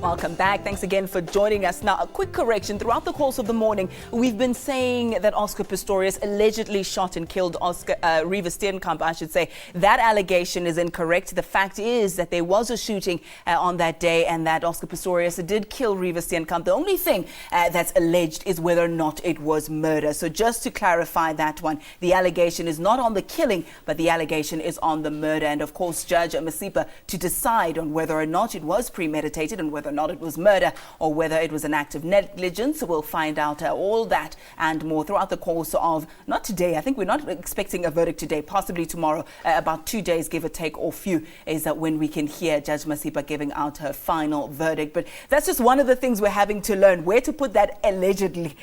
Welcome back. Thanks again for joining us. Now, a quick correction. Throughout the course of the morning, we've been saying that Oscar Pistorius allegedly shot and killed Reeva Steenkamp, I should say. That allegation is incorrect. The fact is that there was a shooting on that day and that Oscar Pistorius did kill Reeva Steenkamp. The only thing that's alleged is whether or not it was murder. So just to clarify that one, the allegation is not on the killing, but the allegation is on the murder. And of course, Judge Masipa to decide on whether or not it was premeditated and whether or not it was murder or whether it was an act of negligence. We'll find out all that and more throughout the course of, not today, I think we're not expecting a verdict today, possibly tomorrow, about 2 days, give or take, or few, is that when we can hear Judge Masipa giving out her final verdict. But that's just one of the things we're having to learn, where to put that allegedly,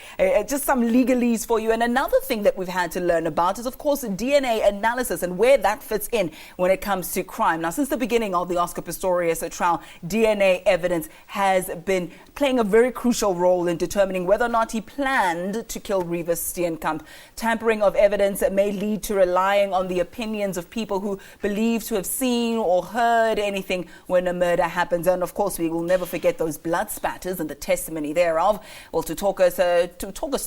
just some legalese for you. And another thing that we've had to learn about is, of course, DNA analysis and where that fits in when it comes to crime. Now, since the beginning of the Oscar Pistorius trial, DNA evidence has been playing a very crucial role in determining whether or not he planned to kill Reeva Steenkamp. Tampering of evidence may lead to relying on the opinions of people who believe to have seen or heard anything when a murder happens. And of course, we will never forget those blood spatters and the testimony thereof. Well, to talk us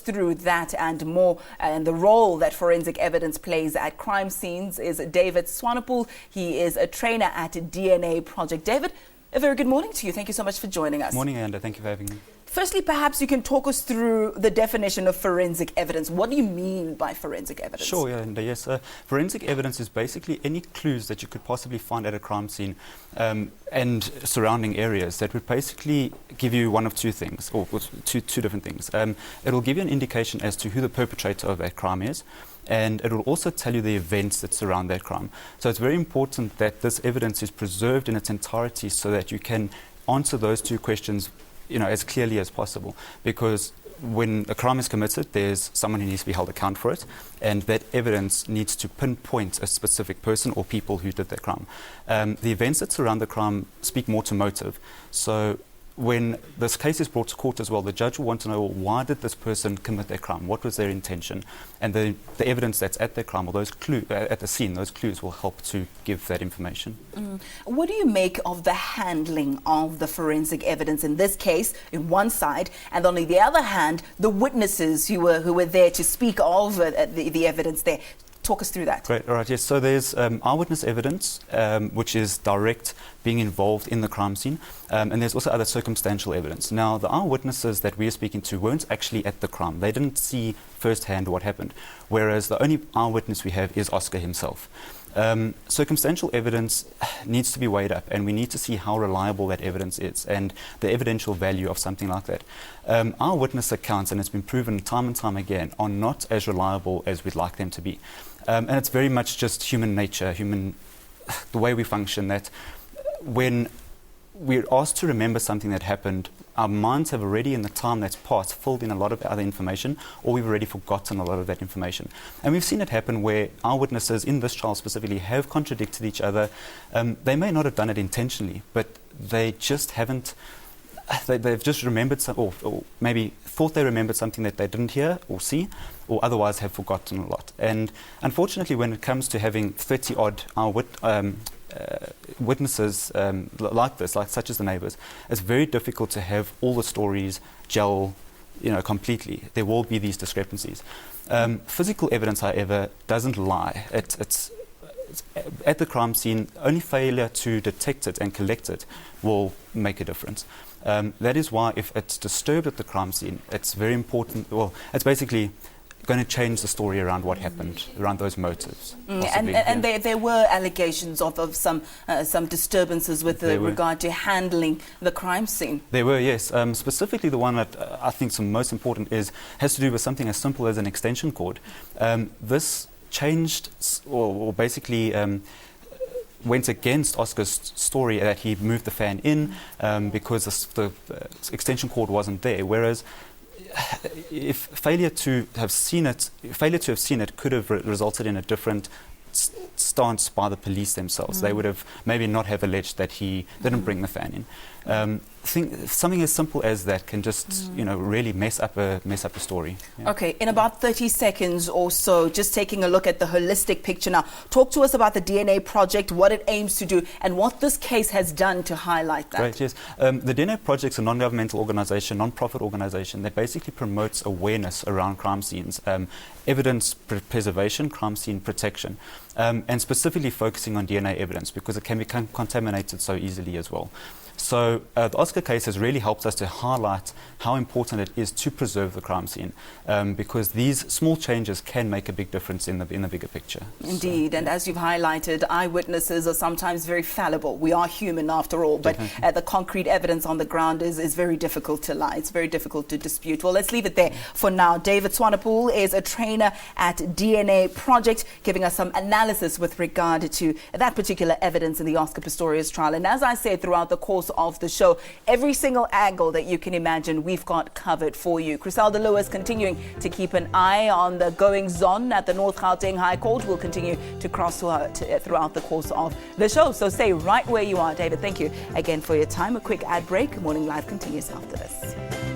through that and more, and the role that forensic evidence plays at crime scenes, is David Swanepoel. He is a trainer at DNA Project. David, a very good morning to you. Thank you so much for joining us. Morning, Amanda. Thank you for having me. Firstly, perhaps you can talk us through the definition of forensic evidence. What do you mean by forensic evidence? Sure, yeah, Amanda, yes. Forensic evidence is basically any clues that you could possibly find at a crime scene and surrounding areas that would basically give you one of two things, or two different things. It'll give you an indication as to who the perpetrator of that crime is, and it will also tell you the events that surround that crime. So it's very important that this evidence is preserved in its entirety so that you can answer those two questions, as clearly as possible. Because when a crime is committed, there's someone who needs to be held account for it, and that evidence needs to pinpoint a specific person or people who did that crime. The events that surround the crime speak more to motive. So when this case is brought to court as well, the judge will want to know, why did this person commit their crime? What was their intention? And the evidence that's at their crime, or those clues at the scene, those clues will help to give that information. What do you make of the handling of the forensic evidence in this case, in one side, and on the other hand, the witnesses who were there to speak of the evidence there? Talk us through that. Great. All right. Yes. So there's eyewitness evidence, which is direct being involved in the crime scene, and there's also other circumstantial evidence. Now, the eyewitnesses that we're speaking to weren't actually at the crime; they didn't see firsthand what happened. Whereas the only eyewitness we have is Oscar himself. Circumstantial evidence needs to be weighed up, and we need to see how reliable that evidence is and the evidential value of something like that. Eyewitness accounts, and it's been proven time and time again, are not as reliable as we'd like them to be. And it's very much just human nature, the way we function, that when we're asked to remember something that happened, our minds have already, in the time that's passed, filled in a lot of other information, or we've already forgotten a lot of that information. And we've seen it happen where eyewitnesses, in this trial specifically, have contradicted each other. They may not have done it intentionally, but they just haven't. They've just remembered or maybe thought they remembered something that they didn't hear or see, or otherwise have forgotten a lot. And unfortunately, when it comes to having 30-odd witnesses like this, such as the neighbours, it's very difficult to have all the stories gel, completely. There will be these discrepancies. Physical evidence, however, doesn't lie. It's at the crime scene. Only failure to detect it and collect it will make a difference. That is why, if it's disturbed at the crime scene, it's very important. Well, it's basically going to change the story around what happened, around those motives. And there were allegations of some disturbances with regard to handling the crime scene. There were, yes. Specifically, the one that I think is the most important has to do with something as simple as an extension cord. This changed, or basically went against Oscar's story that he moved the fan in because the extension cord wasn't there. Whereas, if failure to have seen it could have resulted in a different stance by the police themselves. They would have maybe not have alleged that he didn't bring the fan in. Something as simple as that can just, really mess up a story. Yeah. Okay, in about 30 seconds or so, just taking a look at the holistic picture now. Talk to us about the DNA Project, what it aims to do, and what this case has done to highlight that. Great, yes. The DNA Project is a non-governmental organization, non-profit organization that basically promotes awareness around crime scenes, evidence preservation, crime scene protection, and specifically focusing on DNA evidence because it can become contaminated so easily as well. So the Oscar case has really helped us to highlight how important it is to preserve the crime scene because these small changes can make a big difference in the bigger picture. Indeed, and as you've highlighted, eyewitnesses are sometimes very fallible. We are human after all, but the concrete evidence on the ground is very difficult to lie. It's very difficult to dispute. Well, let's leave it there for now. David Swanepoel is a trainer at DNA Project, giving us some analysis with regard to that particular evidence in the Oscar Pistorius trial. And as I said throughout the course of the show, every single angle that you can imagine we've got covered for you. Criselda Lewis continuing to keep an eye on the goings-on at the North Gauteng High Court. Will continue to cross throughout the course of the show. So stay right where you are. David, thank you again for your time. A quick ad break. Morning Live continues after this.